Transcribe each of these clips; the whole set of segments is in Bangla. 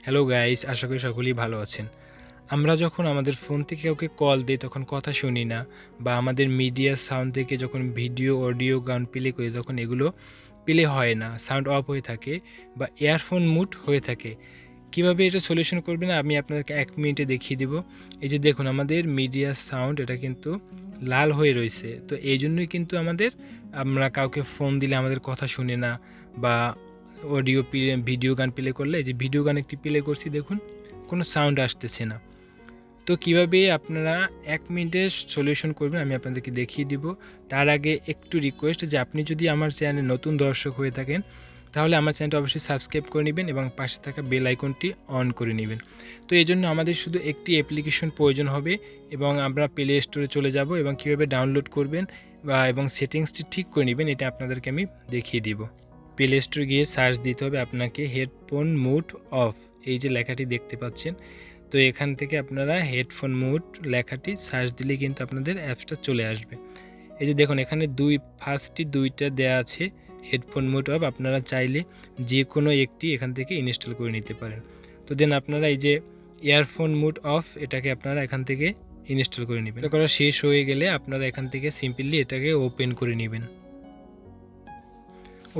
হ্যালো গাইস, আশা করি সকলেই ভালো আছেন। আমরা যখন আমাদের ফোন থেকে কাউকে কল দিই তখন কথা শুনি না, বা আমাদের মিডিয়া সাউন্ড থেকে যখন ভিডিও, অডিও, গান প্লে করি তখন এগুলো প্লে হয় না, সাউন্ড অফ হয়ে থাকে বা ইয়ারফোন মুড হয়ে থাকে। কিভাবে এটা সলিউশন করবেন আমি আপনাদেরকে 1 মিনিটে দেখিয়ে দিব। এই যে দেখুন, আমাদের মিডিয়া সাউন্ড এটা কিন্তু লাল হয়ে রয়েছে। তো এই জন্যই কিন্তু আমরা কাউকে ফোন দিলে আমাদের কথা শুনে না, বা অডিও ভিডিও গান প্লে করলে, এই যে ভিডিও গান একটি প্লে করছি দেখুন, কোনো সাউন্ড আসতেছে না। তো কিভাবে আপনারা 1 মিনিটে সলিউশন করবেন আমি আপনাদেরকে দেখিয়ে দিব। তার আগে একটু রিকোয়েস্ট যে আপনি যদি আমার চ্যানেলে নতুন দর্শক হয়ে থাকেন তাহলে আমার চ্যানেলটা অবশ্যই সাবস্ক্রাইব করে নেবেন এবং পাশে থাকা বেল আইকনটি অন করে নেবেন। তো এই জন্য আমাদের শুধু একটি অ্যাপ্লিকেশন প্রয়োজন হবে এবং আমরা প্লে স্টোরে চলে যাব এবং কীভাবে ডাউনলোড করবেন এবং সেটিংসটি ঠিক করে নেবেন এটা আপনাদেরকে আমি দেখিয়ে দিব। প্লে স্টোরে গিয়ে সার্চ দিতে হবে আপনাকে হেডফোন মুড অফ, এই যে লেখাটি দেখতে পাচ্ছেন। তো এখান থেকে আপনারা হেডফোন মুড লেখাটি সার্চ দিলে কিন্তু আপনাদের অ্যাপসটা চলে আসবে। এই যে দেখুন, এখানে ফার্স্টটি দুইটা দেয়া আছে হেডফোন মুড অফ। আপনারা চাইলে যে কোনো একটি এখান থেকে ইনস্টল করে নিতে পারেন। তো দেন আপনারা এই যে ইয়ারফোন মুড অফ এটাকে আপনারা এখান থেকে ইনস্টল করে নেবেন। এটা করা শেষ হয়ে গেলে আপনারা এখান থেকে সিম্পলি এটাকে ওপেন করে নেবেন।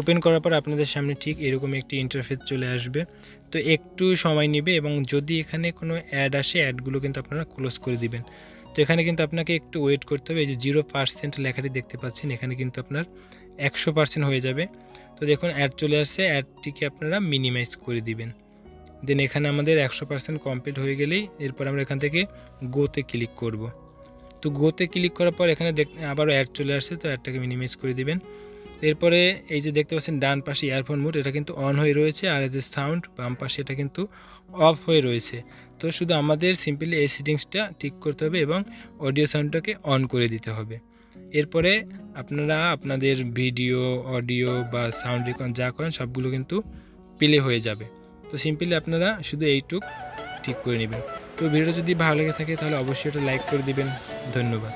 ওপেন করার পর আপনাদের সামনে ঠিক এরকম একটি ইন্টারফেস চলে আসবে। তো একটু সময় নেবে এবং যদি এখানে কোনো অ্যাড আসে অ্যাডগুলো কিন্তু আপনারা ক্লোজ করে দিবেন। তো এখানে কিন্তু আপনাকে একটু ওয়েট করতে হবে। এই যে 0% লেখাটি দেখতে পাচ্ছেন, এখানে কিন্তু আপনার 100% হয়ে যাবে। তো দেখুন অ্যাড চলে আসছে, অ্যাডটিকে আপনারা মিনিমাইজ করে দিবেন। দেন এখানে আমাদের 100% কমপ্লিট হয়ে গেলেই এরপর আমরা এখান থেকে গোতে ক্লিক করব। তো গোতে ক্লিক করার পর এখানে আবারও অ্যাড চলে আসছে, তো অ্যাডটাকে মিনিমাইজ করে দিবেন। এরপরে এই যে দেখতে পাচ্ছেন ডান পাশে ইয়ারফোন মুড এটা কিন্তু অন হয়ে রয়েছে, আর এই যে সাউন্ড বাম পাশে এটা কিন্তু অফ হয়ে রয়েছে। তো শুধু আমাদের সিম্পলি এই সেটিংসটা ঠিক করতে হবে এবং অডিও সাউন্ডটাকে অন করে দিতে হবে। এরপরে আপনারা আপনাদের ভিডিও, অডিও বা সাউন্ড রেকর্ড যা করেন সবগুলো কিন্তু প্লে হয়ে যাবে। তো সিম্পলি আপনারা শুধু এইটুক ঠিক করে নেবেন। তো ভিডিওটা যদি ভালো লেগে থাকে তাহলে অবশ্যই এটা লাইক করে দিবেন। ধন্যবাদ।